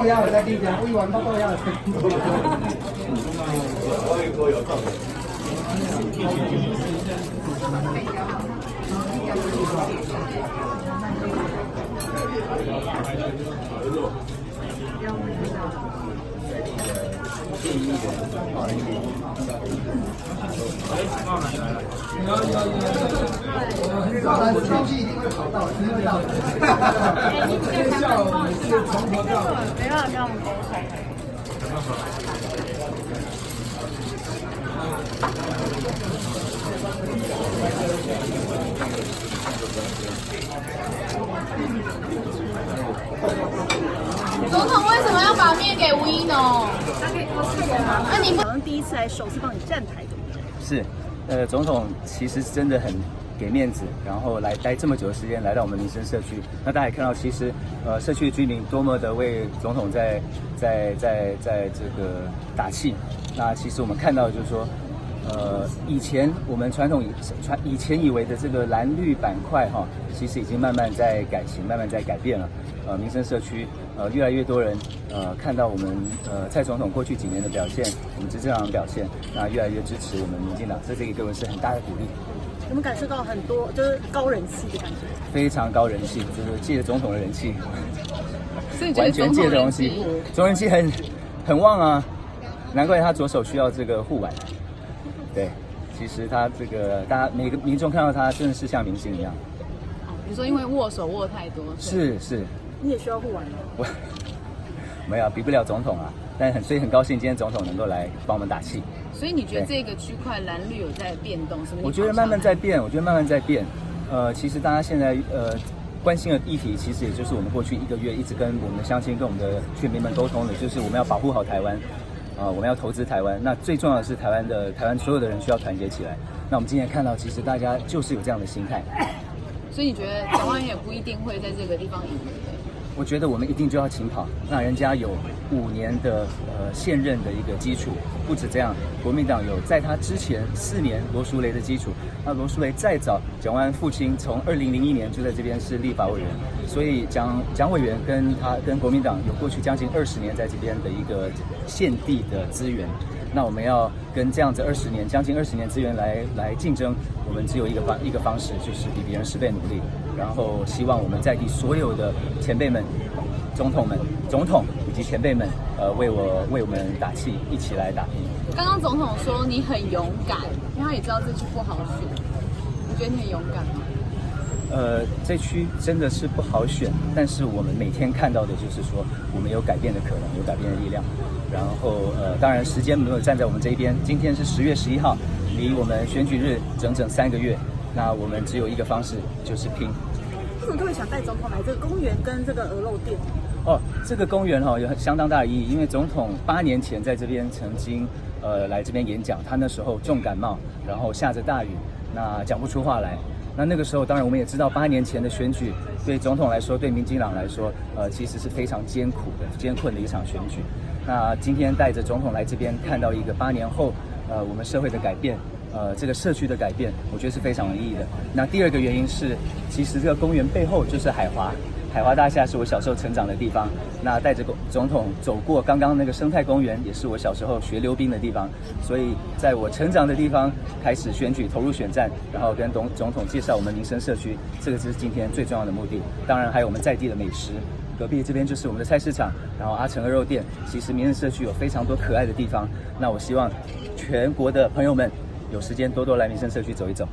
豆芽在地上，一碗包豆芽。消息一定会跑到，一定会到的。下午是从头到尾，没办法跟我们沟通。总统为什么要把面给吴一农？他可以多次吗？那你好像第一次来，首次帮你站台，对不对？是，总统其实真的很给面子，然后来待这么久的时间来到我们民生社区。那大家也看到，其实社区的居民多么的为总统在这个打气。那其实我们看到就是说，以前我们以前以为的这个蓝绿板块哈，其实已经慢慢在改型，慢慢在改变了。民生社区越来越多人看到我们蔡总统过去几年的表现，我们执政党的表现，那越来越支持我们民进党，这个对我们是很大的鼓励。我们感受到很多就是高人气的感觉，非常高人气，就是借着总统的人气，所以你觉得完全借的东西，总人气很旺啊，难怪他左手需要这个护腕。对，其实他这个大家每个民众看到他真的是像明星一样。你说因为握手握太多，是，你也需要护腕吗？我没有比不了总统啊，所以很高兴今天总统能够来帮我们打气。所以你觉得这个区块蓝绿有在变动？什么？我觉得慢慢在变，其实大家现在关心的议题，其实也就是我们过去1个月一直跟我们的乡亲、跟我们的选民们沟通的，就是我们要保护好台湾，我们要投资台湾。那最重要的是台湾所有的人需要团结起来。那我们今天看到，其实大家就是有这样的心态。所以你觉得蒋万安也不一定会在这个地方赢？我觉得我们一定就要勤跑，让人家有5年的现任的一个基础。不止这样，国民党有在他之前4年罗淑蕾的基础。那罗淑蕾再早，蒋万安父亲从2001年就在这边是立法委员，所以蒋委员跟国民党有过去将近20年在这边的一个现地的资源。那我们要跟这样子将近20年资源来竞争，我们只有一个方式，就是比别人10倍努力。然后希望我们在地所有的前辈们、总统以及前辈们，为我们打气，一起来打拼。刚刚总统说你很勇敢，因为他也知道这区不好选，你觉得你很勇敢吗？这区真的是不好选，但是我们每天看到的就是说，我们有改变的可能，有改变的力量。然后当然时间没有站在我们这一边，今天是10月11号，离我们选举日整整3个月。那我们只有一个方式，就是拼。为什么特别想带总统来这个公园跟这个鹅肉店？这个公园有相当大的意义，因为总统8年前在这边曾经来这边演讲，他那时候重感冒，然后下着大雨，那讲不出话来。那个时候，当然我们也知道8年前的选举对总统来说，对民进党来说，其实是非常艰困的一场选举。那今天带着总统来这边，看到一个8年后，我们社会的改变。这个社区的改变，我觉得是非常有意义的。那第二个原因是，其实这个公园背后就是海华大厦是我小时候成长的地方。那带着总统走过刚刚那个生态公园，也是我小时候学溜冰的地方。所以在我成长的地方开始选举，投入选战，然后跟总统介绍我们民生社区，这个是今天最重要的目的。当然还有我们在地的美食。隔壁这边就是我们的菜市场，然后阿成鹅肉店。其实民生社区有非常多可爱的地方。那我希望全国的朋友们有时间多来民生社区走一走。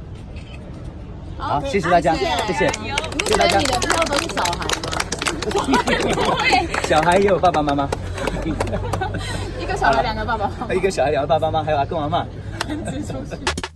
好，谢谢大家，谢谢大家。你的票都是小孩吗？小孩也有爸爸妈妈，一个小孩2个爸爸，一个小孩2个爸爸妈妈，还有阿公阿嬷。出去。